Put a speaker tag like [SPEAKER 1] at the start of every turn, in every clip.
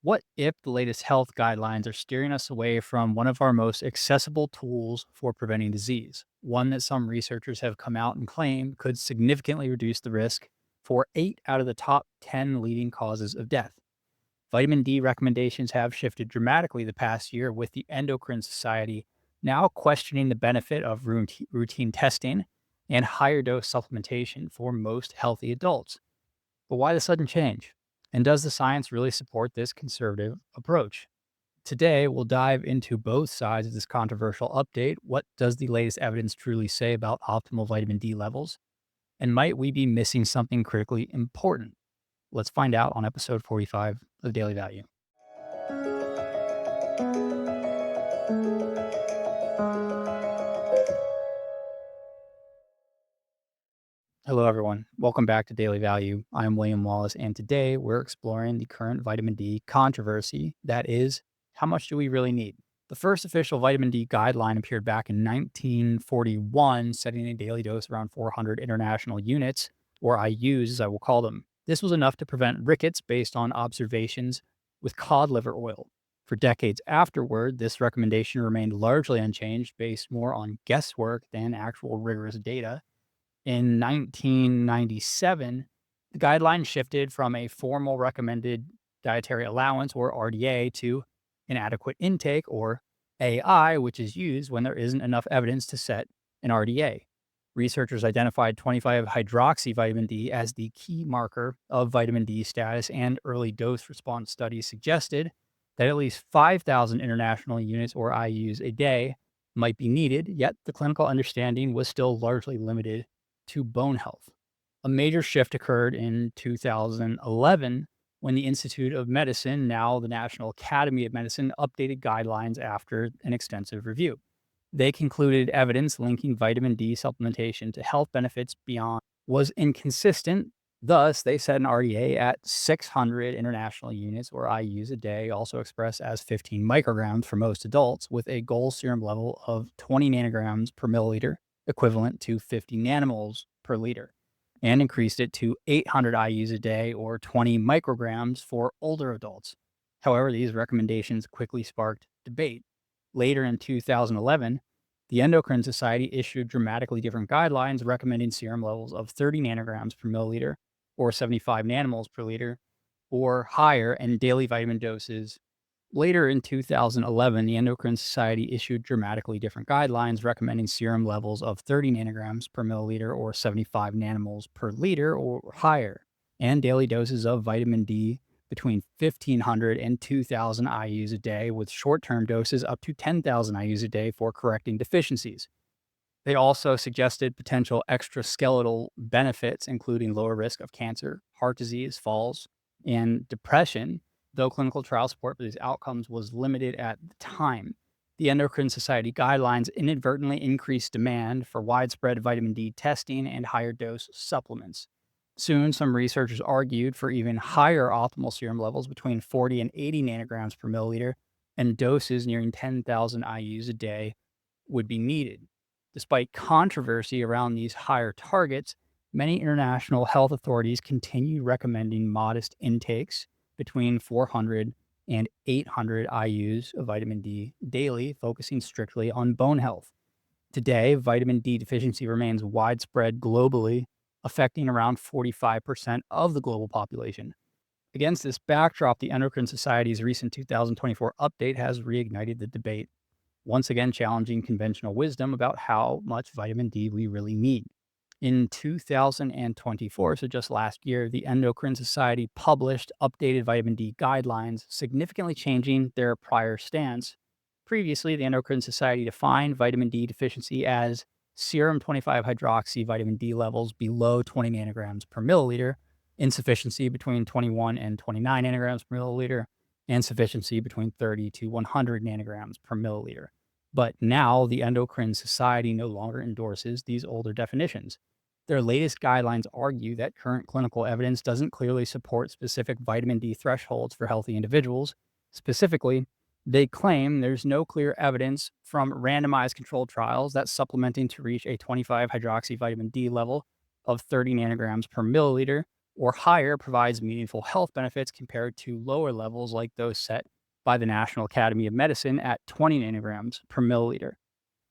[SPEAKER 1] What if the latest health guidelines are steering us away from one of our most accessible tools for preventing disease? One that some researchers have come out and claimed could significantly reduce the risk for 8 out of the top 10 leading causes of death. Vitamin D recommendations have shifted dramatically the past year, with the Endocrine Society now questioning the benefit of routine testing and higher dose supplementation for most healthy adults. But why the sudden change? And does the science really support this conservative approach? Today, we'll dive into both sides of this controversial update. What does the latest evidence truly say about optimal vitamin D levels? And might we be missing something critically important? Let's find out on episode 45 of Daily Value. Hello, everyone. Welcome back to Daily Value. I'm William Wallace, and today we're exploring the current vitamin D controversy. That is, how much do we really need? The first official vitamin D guideline appeared back in 1941, setting a daily dose around 400 international units, or IUs as I will call them. This was enough to prevent rickets based on observations with cod liver oil. For decades afterward, this recommendation remained largely unchanged, based more on guesswork than actual rigorous data. In 1997, the guideline shifted from a formal recommended dietary allowance, or RDA, to inadequate intake, or AI, which is used when there isn't enough evidence to set an RDA. Researchers identified 25 hydroxy vitamin D as the key marker of vitamin D status, and early dose response studies suggested that at least 5,000 international units, or IUs, a day might be needed, yet the clinical understanding was still largely limited to bone health. A major shift occurred in 2011 when the Institute of Medicine, now the National Academy of Medicine, updated guidelines after an extensive review. They concluded evidence linking vitamin D supplementation to health benefits beyond was inconsistent. Thus, they set an RDA at 600 international units, or IUs, a day, also expressed as 15 micrograms for most adults, with a goal serum level of 20 nanograms per milliliter, equivalent to 50 nanomoles per liter, and increased it to 800 IUs a day, or 20 micrograms for older adults. However, these recommendations quickly sparked debate. Later in 2011, the Endocrine Society issued dramatically different guidelines recommending serum levels of 30 nanograms per milliliter, or 75 nanomoles per liter, or higher, and daily vitamin doses. Later in 2011, the Endocrine Society issued dramatically different guidelines recommending serum levels of 30 nanograms per milliliter, or 75 nanomoles per liter, or higher, and daily doses of vitamin D between 1,500 and 2,000 IUs a day, with short-term doses up to 10,000 IUs a day for correcting deficiencies. They also suggested potential extraskeletal benefits, including lower risk of cancer, heart disease, falls, and depression, though clinical trial support for these outcomes was limited at the time. The Endocrine Society guidelines inadvertently increased demand for widespread vitamin D testing and higher dose supplements. Soon, some researchers argued for even higher optimal serum levels between 40 and 80 nanograms per milliliter, and doses nearing 10,000 IUs a day would be needed. Despite controversy around these higher targets, many international health authorities continue recommending modest intakes between 400 and 800 IUs of vitamin D daily, focusing strictly on bone health. Today, vitamin D deficiency remains widespread globally, affecting around 45% of the global population. Against this backdrop, the Endocrine Society's recent 2024 update has reignited the debate, once again challenging conventional wisdom about how much vitamin D we really need. In 2024, so just last year, the Endocrine Society published updated vitamin D guidelines, significantly changing their prior stance. Previously, the Endocrine Society defined vitamin D deficiency as serum 25-hydroxy vitamin D levels below 20 nanograms per milliliter, insufficiency between 21 and 29 nanograms per milliliter, and sufficiency between 30 to 100 nanograms per milliliter. But now the Endocrine Society no longer endorses these older definitions. Their latest guidelines argue that current clinical evidence doesn't clearly support specific vitamin D thresholds for healthy individuals. Specifically, they claim there's no clear evidence from randomized controlled trials that supplementing to reach a 25 hydroxy vitamin D level of 30 nanograms per milliliter or higher provides meaningful health benefits compared to lower levels like those set by the National Academy of Medicine at 20 nanograms per milliliter.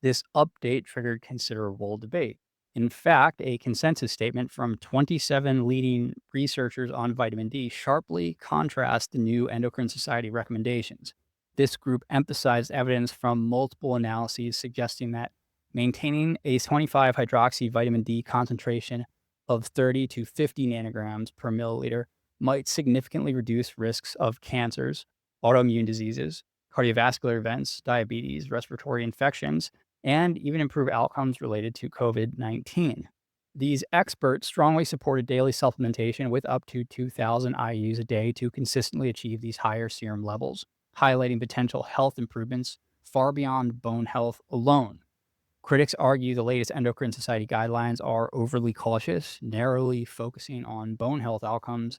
[SPEAKER 1] This update triggered considerable debate. In fact, a consensus statement from 27 leading researchers on vitamin D sharply contrasts the new Endocrine Society recommendations. This group emphasized evidence from multiple analyses suggesting that maintaining a 25 hydroxy vitamin D concentration of 30 to 50 nanograms per milliliter might significantly reduce risks of cancers, autoimmune diseases, cardiovascular events, diabetes, respiratory infections, and even improve outcomes related to COVID-19. These experts strongly supported daily supplementation with up to 2,000 IUs a day to consistently achieve these higher serum levels, highlighting potential health improvements far beyond bone health alone. Critics argue the latest Endocrine Society guidelines are overly cautious, narrowly focusing on bone health outcomes,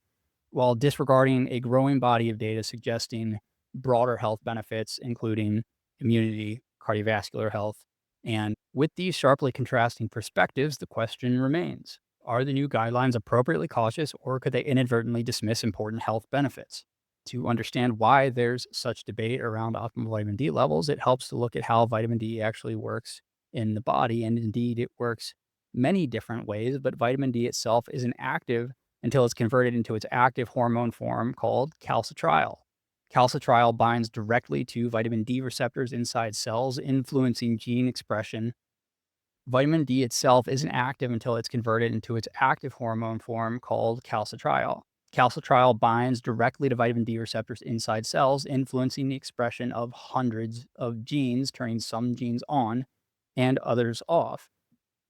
[SPEAKER 1] while disregarding a growing body of data suggesting broader health benefits, including immunity, cardiovascular health. And with these sharply contrasting perspectives, the question remains, are the new guidelines appropriately cautious, or could they inadvertently dismiss important health benefits? To understand why there's such debate around optimal vitamin D levels, it helps to look at how vitamin D actually works in the body. And indeed, it works many different ways, but vitamin D itself isn't active until it's converted into its active hormone form called calcitriol. Calcitriol binds directly to vitamin D receptors inside cells, influencing gene expression. Vitamin D itself isn't active until it's converted into its active hormone form called calcitriol. Calcitriol binds directly to vitamin D receptors inside cells, influencing the expression of hundreds of genes, turning some genes on and others off.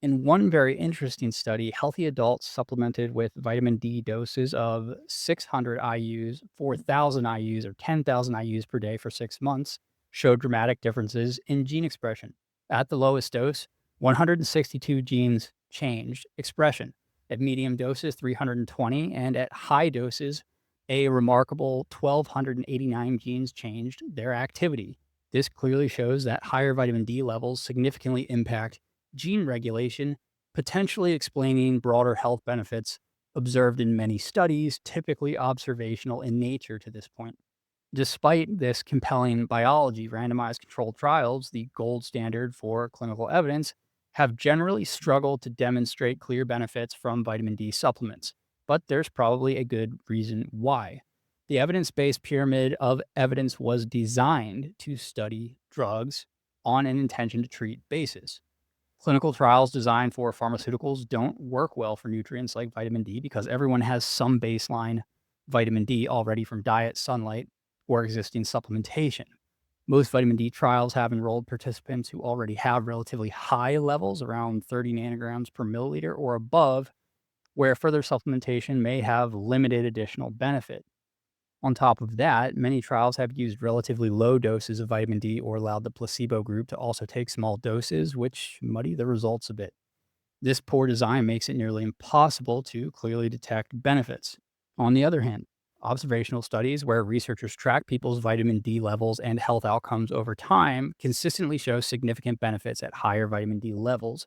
[SPEAKER 1] In one very interesting study, healthy adults supplemented with vitamin D doses of 600 IUs, 4,000 IUs, or 10,000 IUs per day for 6 months showed dramatic differences in gene expression. At the lowest dose, 162 genes changed expression. At medium doses, 320, and at high doses, a remarkable 1,289 genes changed their activity. This clearly shows that higher vitamin D levels significantly impact gene regulation, potentially explaining broader health benefits observed in many studies, typically observational in nature to this point. Despite this compelling biology, randomized controlled trials, the gold standard for clinical evidence, have generally struggled to demonstrate clear benefits from vitamin D supplements. But there's probably a good reason why. The evidence based pyramid of evidence was designed to study drugs on an intention to treat basis. Clinical trials designed for pharmaceuticals don't work well for nutrients like vitamin D because everyone has some baseline vitamin D already from diet, sunlight, or existing supplementation. Most vitamin D trials have enrolled participants who already have relatively high levels, around 30 nanograms per milliliter or above, where further supplementation may have limited additional benefit. On top of that, many trials have used relatively low doses of vitamin D or allowed the placebo group to also take small doses, which muddy the results a bit. This poor design makes it nearly impossible to clearly detect benefits. On the other hand, observational studies where researchers track people's vitamin D levels and health outcomes over time consistently show significant benefits at higher vitamin D levels.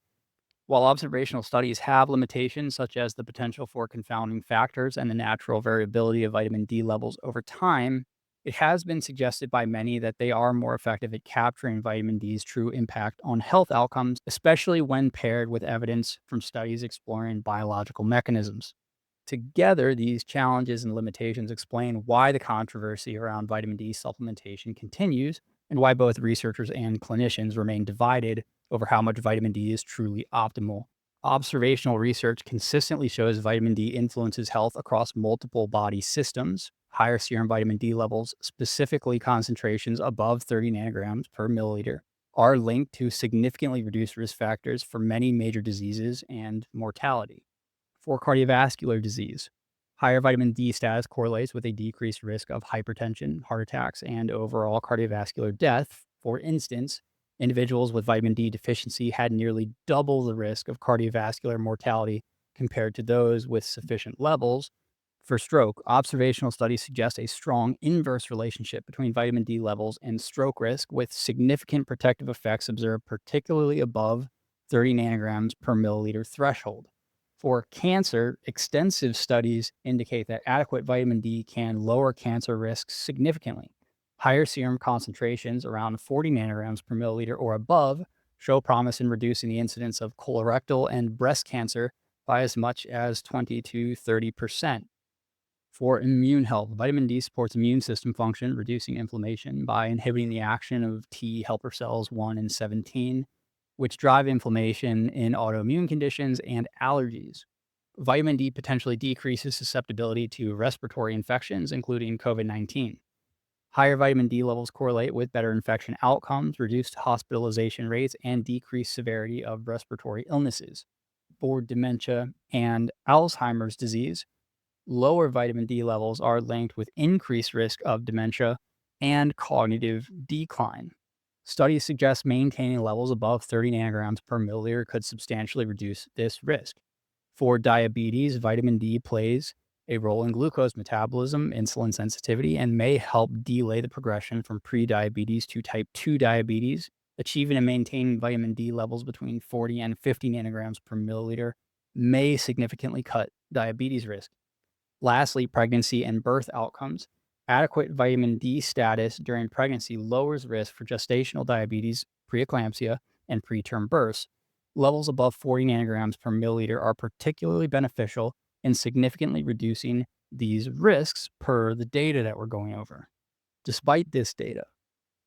[SPEAKER 1] While observational studies have limitations, such as the potential for confounding factors and the natural variability of vitamin D levels over time, it has been suggested by many that they are more effective at capturing vitamin D's true impact on health outcomes, especially when paired with evidence from studies exploring biological mechanisms. Together, these challenges and limitations explain why the controversy around vitamin D supplementation continues and why both researchers and clinicians remain divided over how much vitamin D is truly optimal. Observational research consistently shows vitamin D influences health across multiple body systems. Higher serum vitamin D levels, specifically concentrations above 30 nanograms per milliliter, are linked to significantly reduced risk factors for many major diseases and mortality. For cardiovascular disease, higher vitamin D status correlates with a decreased risk of hypertension, heart attacks, and overall cardiovascular death. For instance, individuals with vitamin D deficiency had nearly double the risk of cardiovascular mortality compared to those with sufficient levels. For stroke, observational studies suggest a strong inverse relationship between vitamin D levels and stroke risk, with significant protective effects observed particularly above 30 nanograms per milliliter threshold. For cancer, extensive studies indicate that adequate vitamin D can lower cancer risks significantly. Higher serum concentrations, around 40 nanograms per milliliter or above, show promise in reducing the incidence of colorectal and breast cancer by as much as 20 to 30%. For immune health, vitamin D supports immune system function, reducing inflammation by inhibiting the action of T helper cells 1 and 17, which drive inflammation in autoimmune conditions and allergies. Vitamin D potentially decreases susceptibility to respiratory infections, including COVID-19. Higher vitamin D levels correlate with better infection outcomes, reduced hospitalization rates, and decreased severity of respiratory illnesses. For dementia and Alzheimer's disease, lower vitamin D levels are linked with increased risk of dementia and cognitive decline. Studies suggest maintaining levels above 30 nanograms per milliliter could substantially reduce this risk. For diabetes, vitamin D plays a role in glucose metabolism, insulin sensitivity, and may help delay the progression from prediabetes to type 2 diabetes. Achieving and maintaining vitamin D levels between 40 and 50 nanograms per milliliter may significantly cut diabetes risk. Lastly, pregnancy and birth outcomes. Adequate vitamin D status during pregnancy lowers risk for gestational diabetes, preeclampsia, and preterm births. Levels above 40 nanograms per milliliter are particularly beneficial in significantly reducing these risks per the data that we're going over. Despite this data,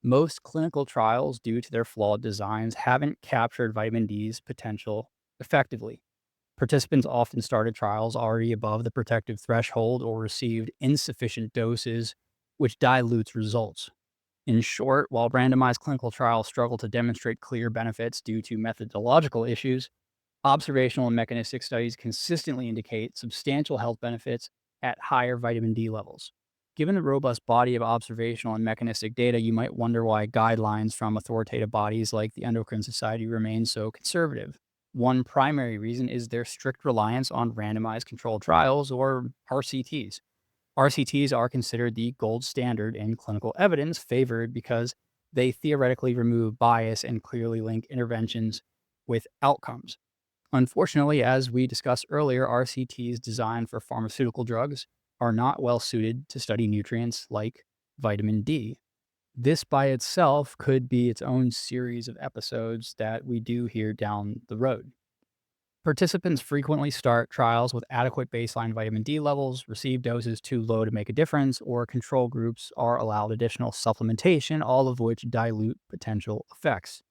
[SPEAKER 1] most clinical trials, due to their flawed designs, haven't captured vitamin D's potential effectively. Participants often started trials already above the protective threshold or received insufficient doses, which dilutes results. In short, while randomized clinical trials struggle to demonstrate clear benefits due to methodological issues, observational and mechanistic studies consistently indicate substantial health benefits at higher vitamin D levels. Given the robust body of observational and mechanistic data, you might wonder why guidelines from authoritative bodies like the Endocrine Society remain so conservative. One primary reason is their strict reliance on randomized controlled trials, or RCTs. RCTs are considered the gold standard in clinical evidence, favored because they theoretically remove bias and clearly link interventions with outcomes. Unfortunately, as we discussed earlier, RCTs designed for pharmaceutical drugs are not well suited to study nutrients like vitamin D. This by itself could be its own series of episodes that we do here down the road. Participants frequently start trials with adequate baseline vitamin D levels, receive doses too low to make a difference, or control groups are allowed additional supplementation, all of which dilute potential effects.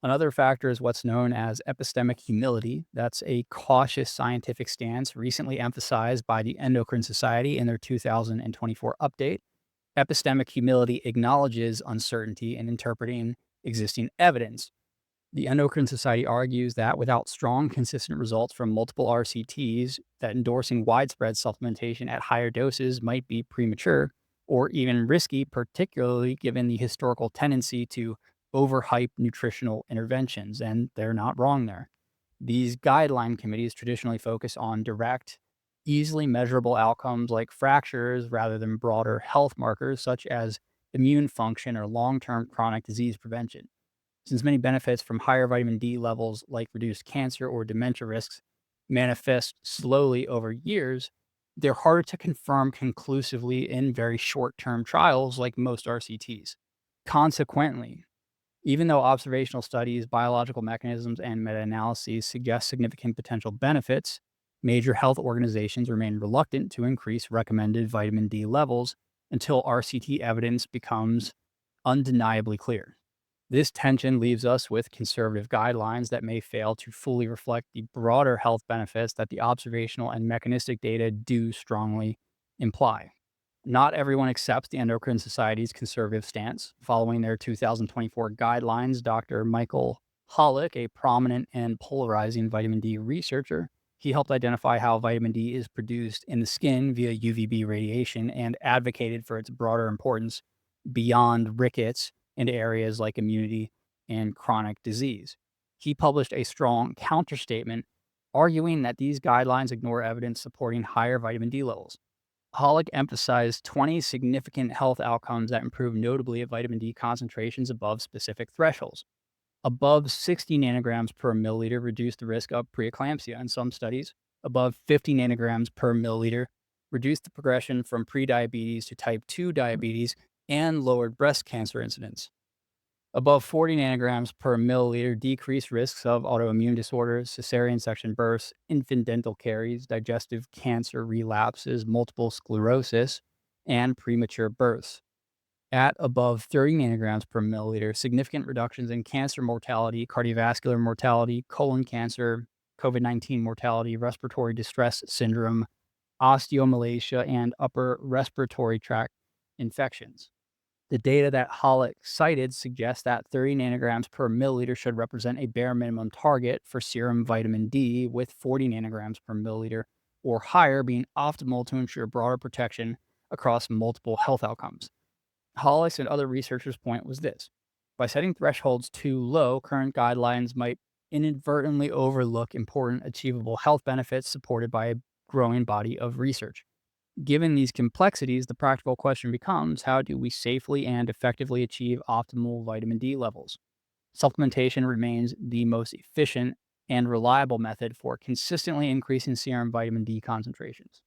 [SPEAKER 1] Another factor is what's known as epistemic humility. That's a cautious scientific stance recently emphasized by the Endocrine Society in their 2024 update. Epistemic humility acknowledges uncertainty in interpreting existing evidence. The Endocrine Society argues that without strong, consistent results from multiple RCTs, that endorsing widespread supplementation at higher doses might be premature or even risky, particularly given the historical tendency to overhype nutritional interventions, and they're not wrong there. These guideline committees traditionally focus on direct, easily measurable outcomes like fractures rather than broader health markers such as immune function or long-term chronic disease prevention. Since many benefits from higher vitamin D levels, like reduced cancer or dementia risks, manifest slowly over years, they're harder to confirm conclusively in very short term trials like most RCTs. Consequently, even though observational studies, biological mechanisms, and meta analyses suggest significant potential benefits, major health organizations remain reluctant to increase recommended vitamin D levels until RCT evidence becomes undeniably clear. This tension leaves us with conservative guidelines that may fail to fully reflect the broader health benefits that the observational and mechanistic data do strongly imply. Not everyone accepts the Endocrine Society's conservative stance. Following their 2024 guidelines, Dr. Michael Hollick, a prominent and polarizing vitamin D researcher, he helped identify how vitamin D is produced in the skin via UVB radiation and advocated for its broader importance beyond rickets into areas like immunity and chronic disease. He published a strong counterstatement arguing that these guidelines ignore evidence supporting higher vitamin D levels. Hollick emphasized 20 significant health outcomes that improve notably at vitamin D concentrations above specific thresholds. Above 60 nanograms per milliliter reduced the risk of preeclampsia in some studies. above 50 nanograms per milliliter reduced the progression from prediabetes to type 2 diabetes and lowered breast cancer incidence. Above 40 nanograms per milliliter decreased risks of autoimmune disorders, cesarean section births, infant dental caries, digestive cancer relapses, multiple sclerosis, and premature births. At above 30 nanograms per milliliter, significant reductions in cancer mortality, cardiovascular mortality, colon cancer, COVID-19 mortality, respiratory distress syndrome, osteomalacia, and upper respiratory tract infections. The data that Hollick cited suggests that 30 nanograms per milliliter should represent a bare minimum target for serum vitamin D, with 40 nanograms per milliliter or higher being optimal to ensure broader protection across multiple health outcomes. Hollis and other researchers' point was this: by setting thresholds too low, current guidelines might inadvertently overlook important achievable health benefits supported by a growing body of research. Given these complexities, the practical question becomes, how do we safely and effectively achieve optimal vitamin D levels? Supplementation remains the most efficient and reliable method for consistently increasing serum vitamin D concentrations.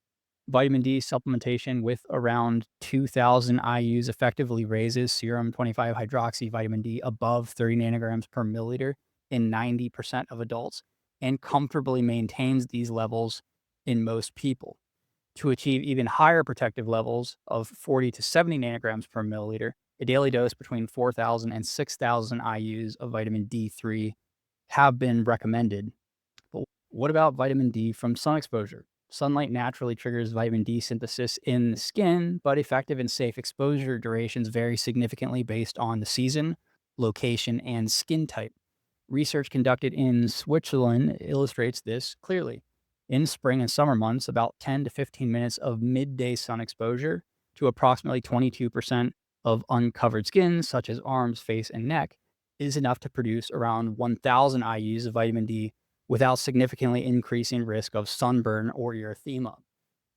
[SPEAKER 1] Vitamin D supplementation with around 2,000 IUs effectively raises serum 25 hydroxy vitamin D above 30 nanograms per milliliter in 90% of adults and comfortably maintains these levels in most people. To achieve even higher protective levels of 40 to 70 nanograms per milliliter, a daily dose between 4,000 and 6,000 IUs of vitamin D3 have been recommended. But what about vitamin D from sun exposure? Sunlight naturally triggers vitamin D synthesis in the skin, but effective and safe exposure durations vary significantly based on the season, location, and skin type. Research conducted in Switzerland illustrates this clearly. In spring and summer months, about 10 to 15 minutes of midday sun exposure to approximately 22% of uncovered skin, such as arms, face, and neck, is enough to produce around 1,000 IUs of vitamin D without significantly increasing risk of sunburn or erythema.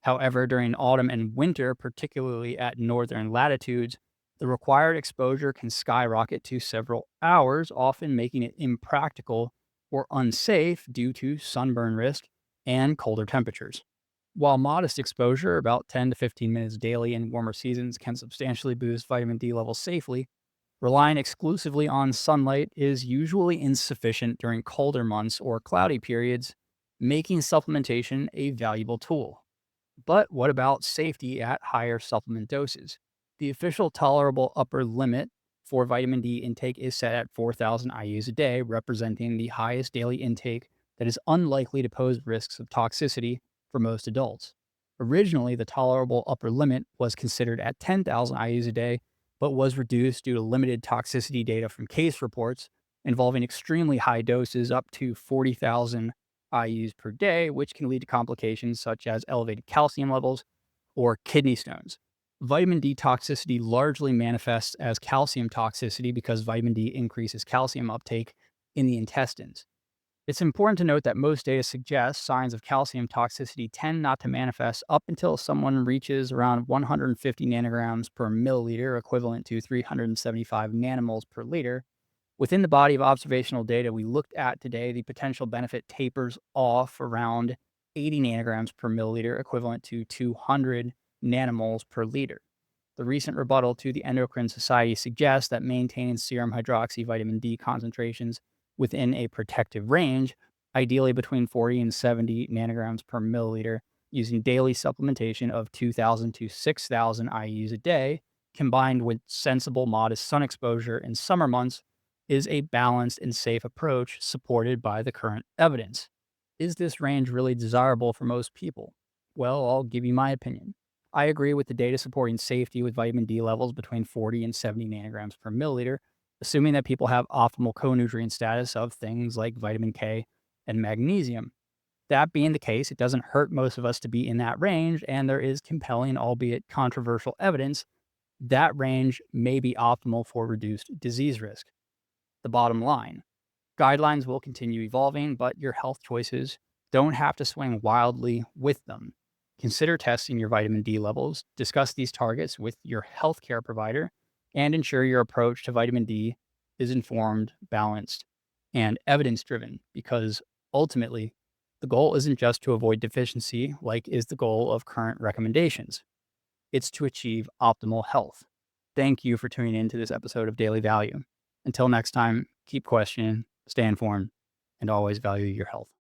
[SPEAKER 1] However, during autumn and winter, particularly at northern latitudes, the required exposure can skyrocket to several hours, often making it impractical or unsafe due to sunburn risk and colder temperatures. While modest exposure, about 10 to 15 minutes daily in warmer seasons, can substantially boost vitamin D levels safely, relying exclusively on sunlight is usually insufficient during colder months or cloudy periods, making supplementation a valuable tool. But what about safety at higher supplement doses? The official tolerable upper limit for vitamin D intake is set at 4,000 IUs a day, representing the highest daily intake that is unlikely to pose risks of toxicity for most adults. Originally, the tolerable upper limit was considered at 10,000 IUs a day, but was reduced due to limited toxicity data from case reports involving extremely high doses up to 40,000 IUs per day, which can lead to complications such as elevated calcium levels or kidney stones. Vitamin D toxicity largely manifests as calcium toxicity because vitamin D increases calcium uptake in the intestines. It's important to note that most data suggest signs of calcium toxicity tend not to manifest up until someone reaches around 150 nanograms per milliliter, equivalent to 375 nanomoles per liter. Within the body of observational data we looked at today, the potential benefit tapers off around 80 nanograms per milliliter, equivalent to 200 nanomoles per liter. The recent rebuttal to the Endocrine Society suggests that maintaining serum hydroxy vitamin D concentrations within a protective range, ideally between 40 and 70 nanograms per milliliter, using daily supplementation of 2,000 to 6,000 IUs a day, combined with sensible modest sun exposure in summer months, is a balanced and safe approach supported by the current evidence. Is this range really desirable for most people? Well, I'll give you my opinion. I agree with the data supporting safety with vitamin D levels between 40 and 70 nanograms per milliliter, assuming that people have optimal co-nutrient status of things like vitamin K and magnesium. That being the case, it doesn't hurt most of us to be in that range, and there is compelling, albeit controversial, evidence that range may be optimal for reduced disease risk. The bottom line: guidelines will continue evolving, but your health choices don't have to swing wildly with them. Consider testing your vitamin D levels, discuss these targets with your healthcare provider, and ensure your approach to vitamin D is informed, balanced, and evidence driven, because ultimately, The goal isn't just to avoid deficiency, like is the goal of current recommendations. It's to achieve optimal health. Thank you for tuning in to this episode of Daily Value. Until next time, keep questioning, stay informed, and always value your health.